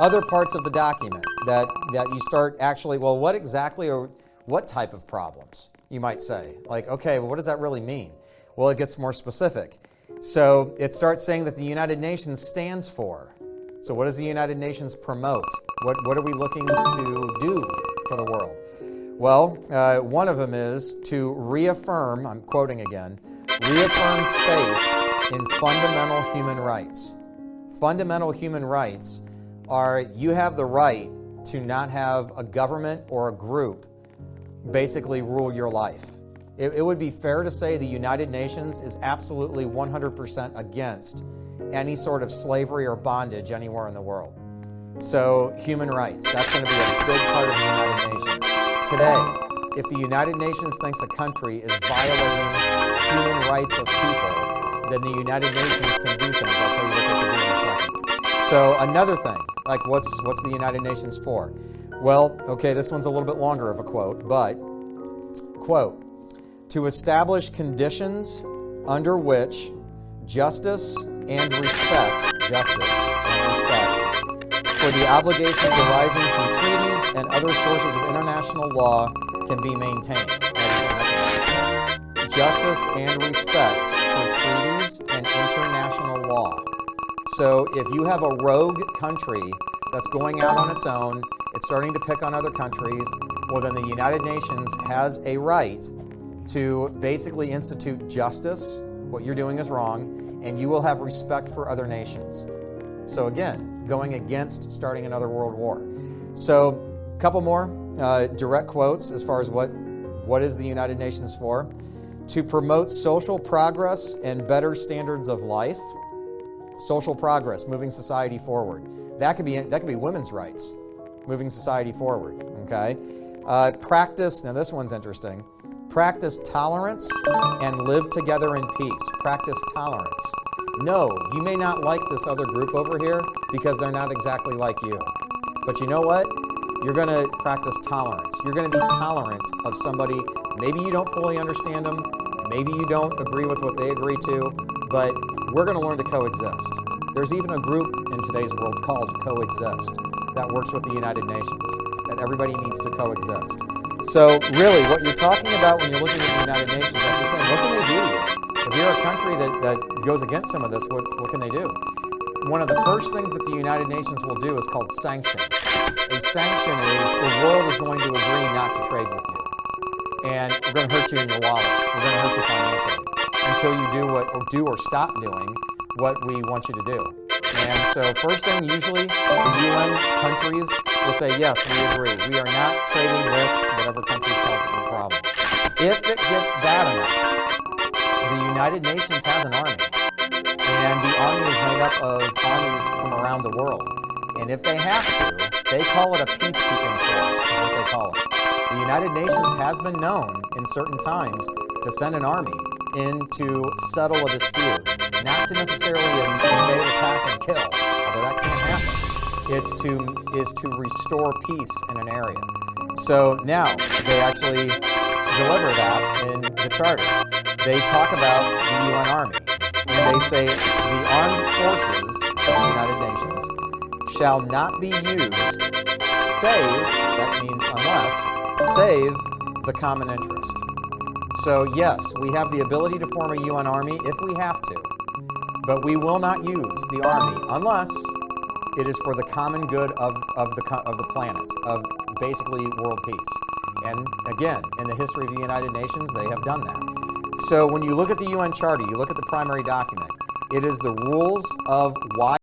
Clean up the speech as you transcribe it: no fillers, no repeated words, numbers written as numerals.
other parts of the document that you start actually, well, what exactly or what type of problems, you might say. Like, okay, well, what does that really mean? Well, it gets more specific. So it starts saying that the United Nations stands for. So what does the United Nations promote? What are we looking to do for the world? Well, one of them is to reaffirm, I'm quoting again, reaffirm faith in fundamental human rights. Fundamental human rights are you have the right to not have a government or a group basically rule your life. It would be fair to say the United Nations is absolutely 100% against any sort of slavery or bondage anywhere in the world. So human rights, that's going to be a big part of the United Nations. Today, if the United Nations thinks a country is violating human rights of people, then the United Nations can do things. I'll tell you what they can do in a second. So another thing, like what's the United Nations for? Well, okay, this one's a little bit longer of a quote, but, quote, to establish conditions under which justice and respect for the obligations arising from treaties and other sources of international law can be maintained. Justice and respect for treaties and international law. So if you have a rogue country that's going out on its own, it's starting to pick on other countries, well then the United Nations has a right to basically institute justice. What you're doing is wrong, and you will have respect for other nations. So again, going against starting another world war. So a couple more direct quotes as far as what is the United Nations for. To promote social progress and better standards of life. Social progress, moving society forward. That could be women's rights, moving society forward, okay? Practice, now this one's interesting. Practice tolerance and live together in peace. Practice tolerance. No, you may not like this other group over here because they're not exactly like you. But you know what? You're going to practice tolerance. You're going to be tolerant of somebody. Maybe you don't fully understand them. Maybe you don't agree with what they agree to. But we're going to learn to coexist. There's even a group in today's world called Coexist that works with the United Nations, that everybody needs to coexist. So really, what you're talking about when you're looking at the United Nations, like you're saying, what can they do? If you're a country that goes against some of this, what can they do? One of the first things that the United Nations will do is called sanction. A sanction is the world is going to agree not to trade with you. And we're going to hurt you in your wallet. We're going to hurt you financially until you do or stop doing what we want you to do. And so first thing, usually the UN countries will say, yes, we agree. We are not trading with whatever country's causing the problem. If it gets bad enough, the United Nations has an army. And the army is made up of armies from around the world. And if they have to, they call it a peacekeeping force, is what they call it. The United Nations has been known in certain times to send an army in to settle a dispute, not to necessarily invade, attack, and kill, although that can't happen. It's to restore peace in an area. So now they actually deliver that in the charter. They talk about the UN Army, and they say the armed forces of the United Nations shall not be used save, that means unless, save the common interest. So yes, we have the ability to form a UN Army if we have to, but we will not use the Army unless it is for the common good of the planet, of basically world peace. And again, in the history of the United Nations, they have done that. So when you look at the UN Charter, you look at the primary document, it is the rules of why